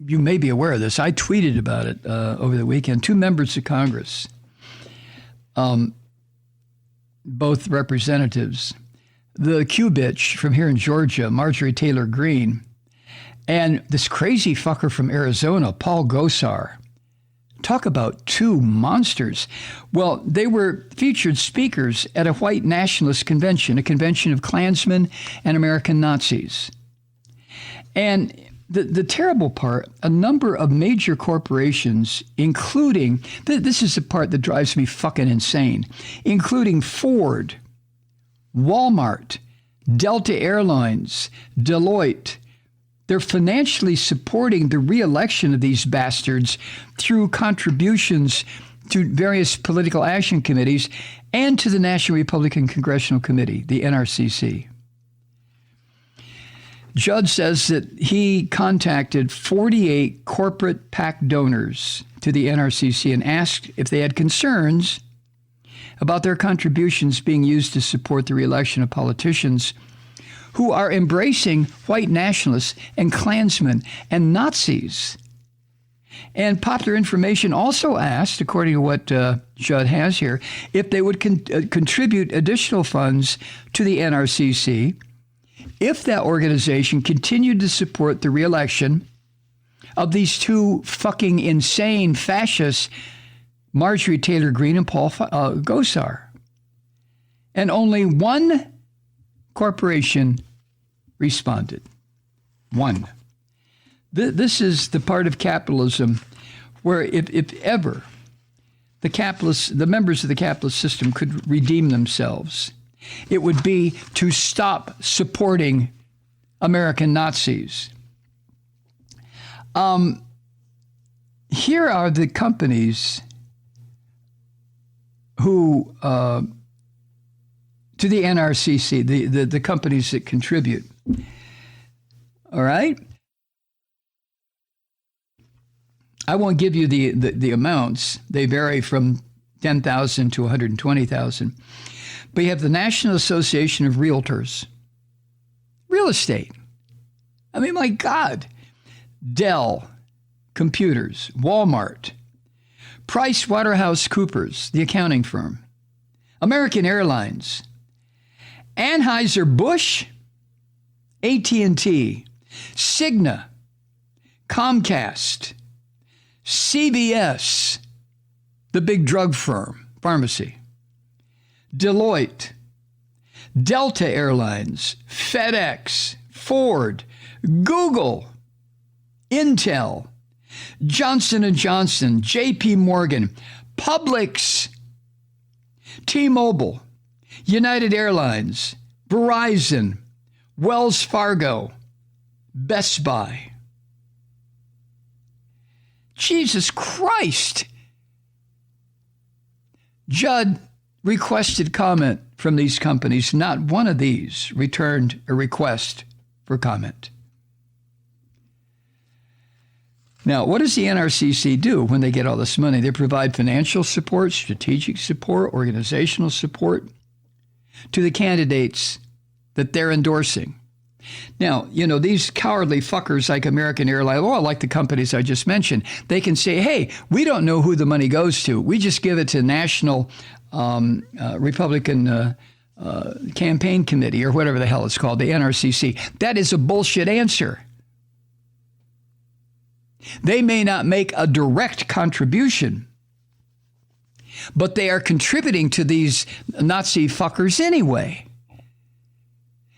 you may be aware of this. I tweeted about it over the weekend. 2 members of Congress, both representatives, the Q bitch from here in Georgia, Marjorie Taylor Greene, and this crazy fucker from Arizona, Paul Gosar. Talk about 2 monsters. Well, they were featured speakers at a white nationalist convention, a convention of Klansmen and American Nazis. And the terrible part, a number of major corporations, including, this is the part that drives me fucking insane, including Ford, Walmart, Delta Airlines, Deloitte, they're financially supporting the re-election of these bastards through contributions to various political action committees and to the National Republican Congressional Committee, the NRCC. Judd says that he contacted 48 corporate PAC donors to the NRCC and asked if they had concerns about their contributions being used to support the re-election of politicians who are embracing white nationalists and Klansmen and Nazis. And Popular Information also asked, according to what Judd has here, if they would contribute additional funds to the NRCC if that organization continued to support the re-election of these 2 fucking insane fascists, Marjorie Taylor Greene and Paul Gosar. And only 1 corporation responded. 1. This is the part of capitalism where if ever the members of the capitalist system could redeem themselves, it would be to stop supporting American Nazis. Here are the companies who, to the NRCC, the companies that contribute. All right? I won't give you the amounts. They vary from 10,000 to 120,000. But you have the National Association of Realtors. Real estate. I mean, my God. Dell Computers, Walmart, PricewaterhouseCoopers, the accounting firm, American Airlines, Anheuser-Busch, AT&T, Cigna, Comcast, CVS, the big drug firm, pharmacy, Deloitte, Delta Airlines, FedEx, Ford, Google, Intel, Johnson & Johnson, JP Morgan, Publix, T-Mobile, United Airlines, Verizon, Wells Fargo, Best Buy. Jesus Christ! Judd requested comment from these companies. Not one of these returned a request for comment. Now, what does the NRCC do when they get all this money? They provide financial support, strategic support, organizational support to the candidates that they're endorsing. Now, these cowardly fuckers like American Airlines, like the companies I just mentioned, they can say, hey, we don't know who the money goes to. We just give it to National Republican Campaign Committee or whatever the hell it's called, the NRCC. That is a bullshit answer. They may not make a direct contribution, but they are contributing to these Nazi fuckers anyway.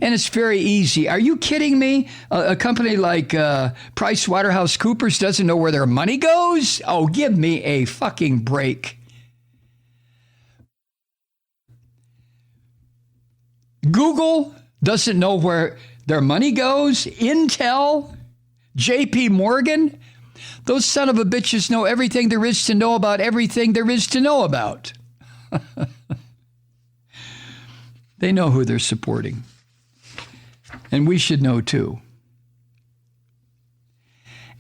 And it's very easy. Are you kidding me? A company like PricewaterhouseCoopers doesn't know where their money goes? Oh, give me a fucking break. Google doesn't know where their money goes? Intel? JP Morgan? Those son of a bitches know everything there is to know about everything there is to know about. They know who they're supporting. And we should know too.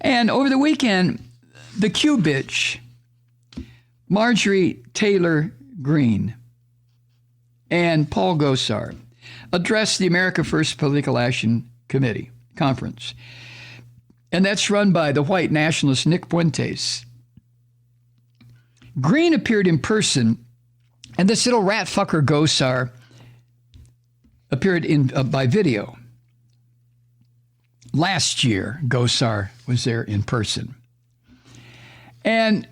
And over the weekend, the Q bitch, Marjorie Taylor Greene and Paul Gosar addressed the America First Political Action Committee conference. and that's run by the white nationalist Nick Fuentes. Green appeared in person, and this little rat fucker Gosar appeared in by video. Last year, Gosar was there in person. And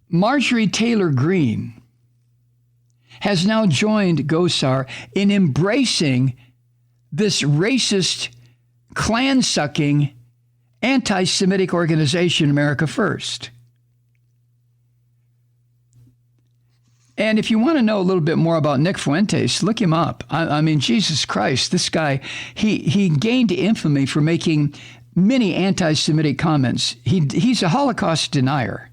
Marjorie Taylor Greene has now joined Gosar in embracing this racist, Klan-sucking, anti-Semitic organization, America First. And if you want to know a little bit more about Nick Fuentes, look him up. I mean, Jesus Christ, this guy, he gained infamy for making many anti-Semitic comments. He's a Holocaust denier.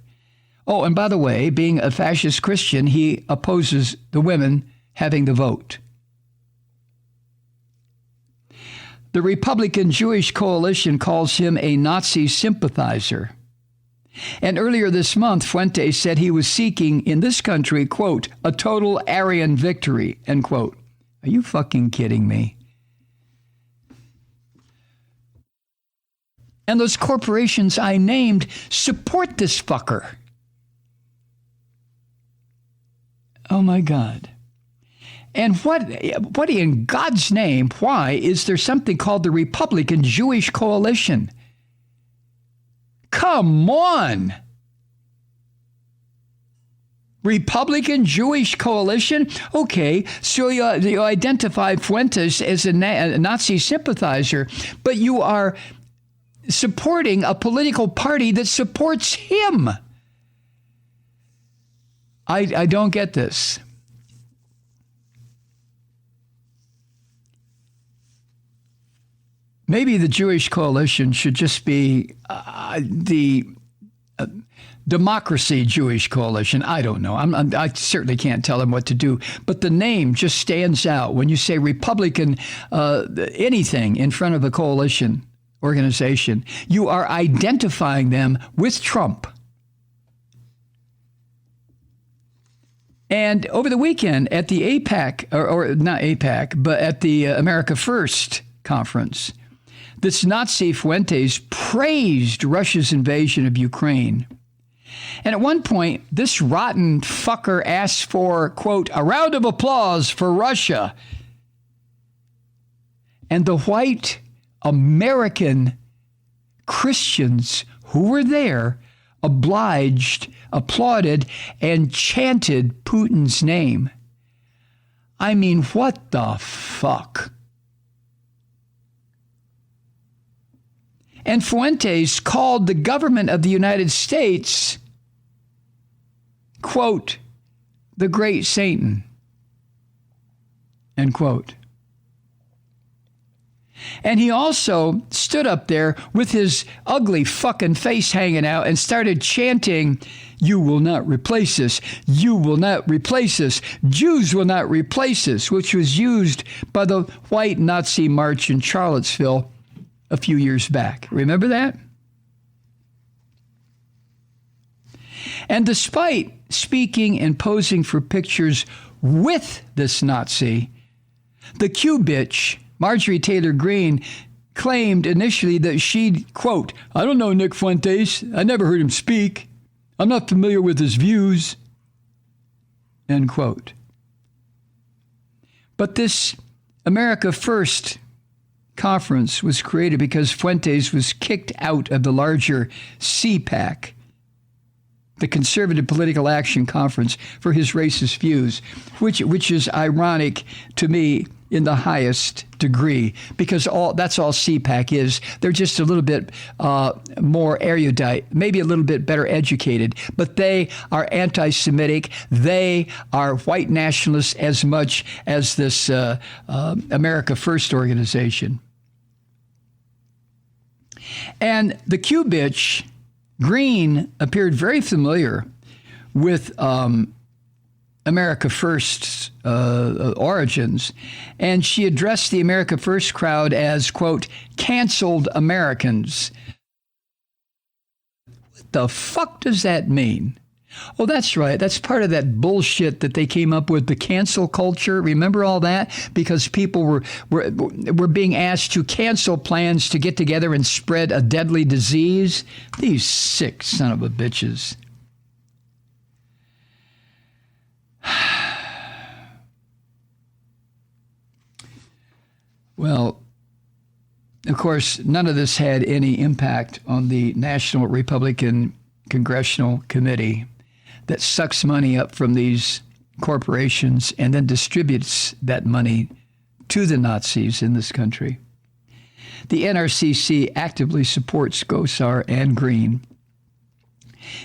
Oh, and by the way, being a fascist Christian, he opposes the women having the vote. The Republican Jewish Coalition calls him a Nazi sympathizer. And earlier this month, Fuentes said he was seeking in this country, quote, a total Aryan victory, end quote. Are you fucking kidding me? And those corporations I named support this fucker. Oh my God. And what in God's name, why is there something called the Republican Jewish Coalition? Come on. Republican Jewish Coalition? Okay, so you identify Fuentes as a Nazi sympathizer, but you are supporting a political party that supports him. I don't get this. Maybe the Jewish Coalition should just be the Democracy Jewish Coalition. I don't know. I certainly can't tell them what to do. But the name just stands out. When you say Republican anything in front of a coalition organization, you are identifying them with Trump. And over the weekend at the AIPAC, or not AIPAC, but at the America First conference, this Nazi Fuentes praised Russia's invasion of Ukraine. And at one point, this rotten fucker asked for, quote, a round of applause for Russia. And the white American Christians who were there applauded, and chanted Putin's name. I mean, what the fuck? And Fuentes called the government of the United States, quote, the great Satan, end quote. And he also stood up there with his ugly fucking face hanging out and started chanting, you will not replace us. You will not replace us. Jews will not replace us, which was used by the white Nazi march in Charlottesville a few years back. Remember that? And despite speaking and posing for pictures with this Nazi, the Q-bitch, Marjorie Taylor Greene, claimed initially that she'd, quote, I don't know Nick Fuentes. I never heard him speak. I'm not familiar with his views, end quote. But this America First conference was created because Fuentes was kicked out of the larger CPAC, the Conservative Political Action Conference, for his racist views, which is ironic to me in the highest degree, because that's all CPAC is. They're just a little bit more erudite, maybe a little bit better educated, but they are anti-Semitic. They are white nationalists as much as this America First organization. And the Q-bitch, Greene, appeared very familiar with America First's origins, and she addressed the America First crowd as, quote, canceled Americans. What the fuck does that mean? Oh, that's right. That's part of that bullshit that they came up with, the cancel culture. Remember all that? Because people were being asked to cancel plans to get together and spread a deadly disease. These sick son of a bitches. Well, of course, none of this had any impact on the National Republican Congressional Committee that sucks money up from these corporations and then distributes that money to the Nazis in this country. The NRCC actively supports Gosar and Green.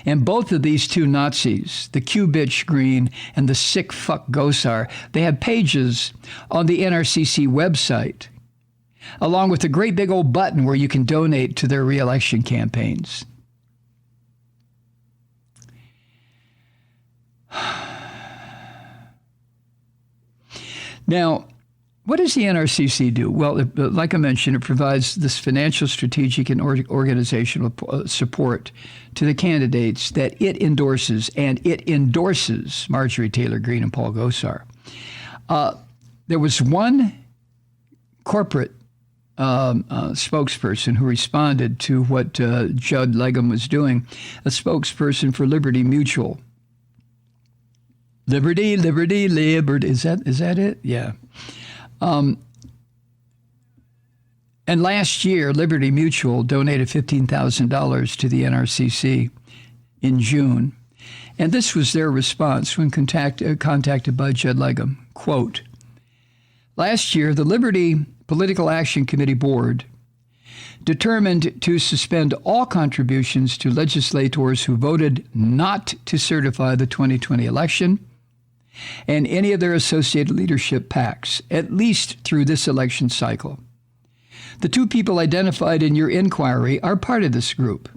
And both of these two Nazis, the Q-bitch Green and the sick fuck Gosar, they have pages on the NRCC website, along with a great big old button where you can donate to their re-election campaigns. Now, what does the NRCC do? Well, like I mentioned, it provides this financial, strategic, and organizational support to the candidates that it endorses, and it endorses Marjorie Taylor Greene and Paul Gosar. There was one corporate spokesperson who responded to what Judd Legum was doing, a spokesperson for Liberty Mutual. Liberty, liberty, liberty. Is that it? Yeah. And last year, Liberty Mutual donated $15,000 to the NRCC in June. And this was their response when contacted by Judd Legum. Quote, last year, the Liberty Political Action Committee Board determined to suspend all contributions to legislators who voted not to certify the 2020 election and any of their associated leadership PACs, at least through this election cycle. The two people identified in your inquiry are part of this group.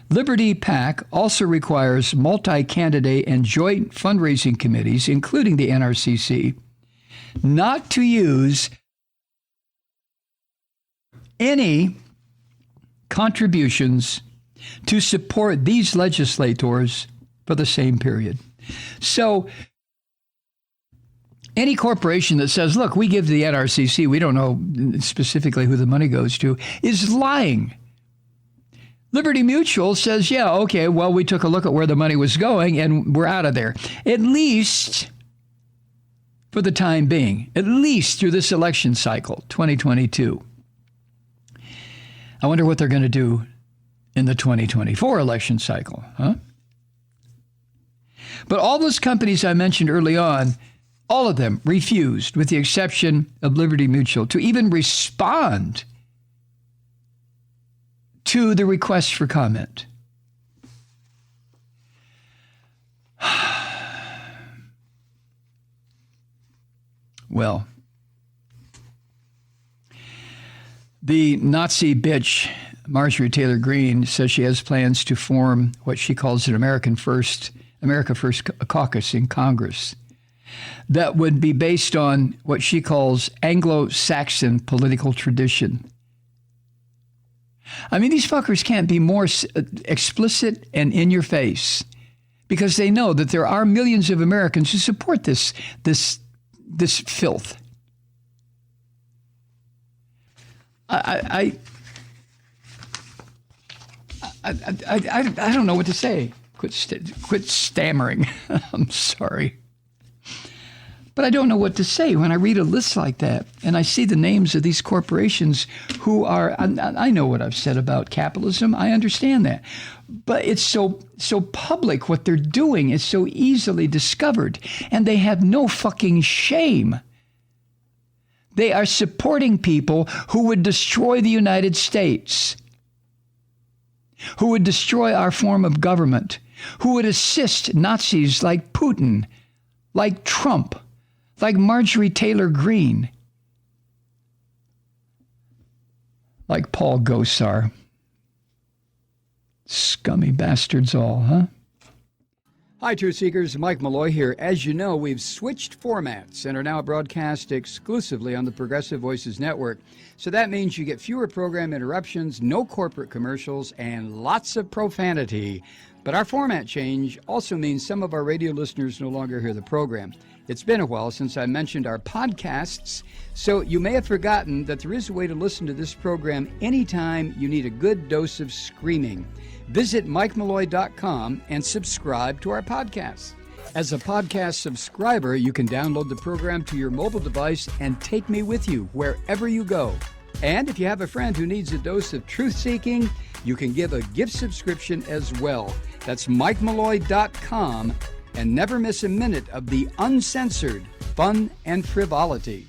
Liberty PAC also requires multi-candidate and joint fundraising committees, including the NRCC, not to use any contributions to support these legislators for the same period. So any corporation that says, look, we give to the NRCC, we don't know specifically who the money goes to, is lying. Liberty Mutual says, yeah, okay, well, we took a look at where the money was going and we're out of there. At least for the time being, at least through this election cycle, 2022. I wonder what they're going to do in the 2024 election cycle, huh? But all those companies I mentioned early on, all of them refused, with the exception of Liberty Mutual, to even respond to the request for comment. Well, the Nazi bitch, Marjorie Taylor Greene, says she has plans to form what she calls an America First caucus in Congress that would be based on what she calls Anglo-Saxon political tradition. I mean, these fuckers can't be more explicit and in your face because they know that there are millions of Americans who support this filth. I don't know what to say. Quit stammering. I'm sorry. But I don't know what to say when I read a list like that and I see the names of these corporations who are, I know what I've said about capitalism. I understand that. But it's so public what they're doing. It's so easily discovered. And they have no fucking shame. They are supporting people who would destroy the United States, who would destroy our form of government, who would assist Nazis like Putin, like Trump, like Marjorie Taylor Greene, like Paul Gosar. Scummy bastards all, huh? Hi, Truth Seekers. Mike Malloy here. As you know, we've switched formats and are now broadcast exclusively on the Progressive Voices Network. So that means you get fewer program interruptions, no corporate commercials, and lots of profanity. But our format change also means some of our radio listeners no longer hear the program. It's been a while since I mentioned our podcasts, so you may have forgotten that there is a way to listen to this program anytime you need a good dose of screaming. Visit MikeMalloy.com and subscribe to our podcasts. As a podcast subscriber, you can download the program to your mobile device and take me with you wherever you go. And if you have a friend who needs a dose of truth-seeking, you can give a gift subscription as well. That's MikeMalloy.com, and never miss a minute of the uncensored fun and frivolity.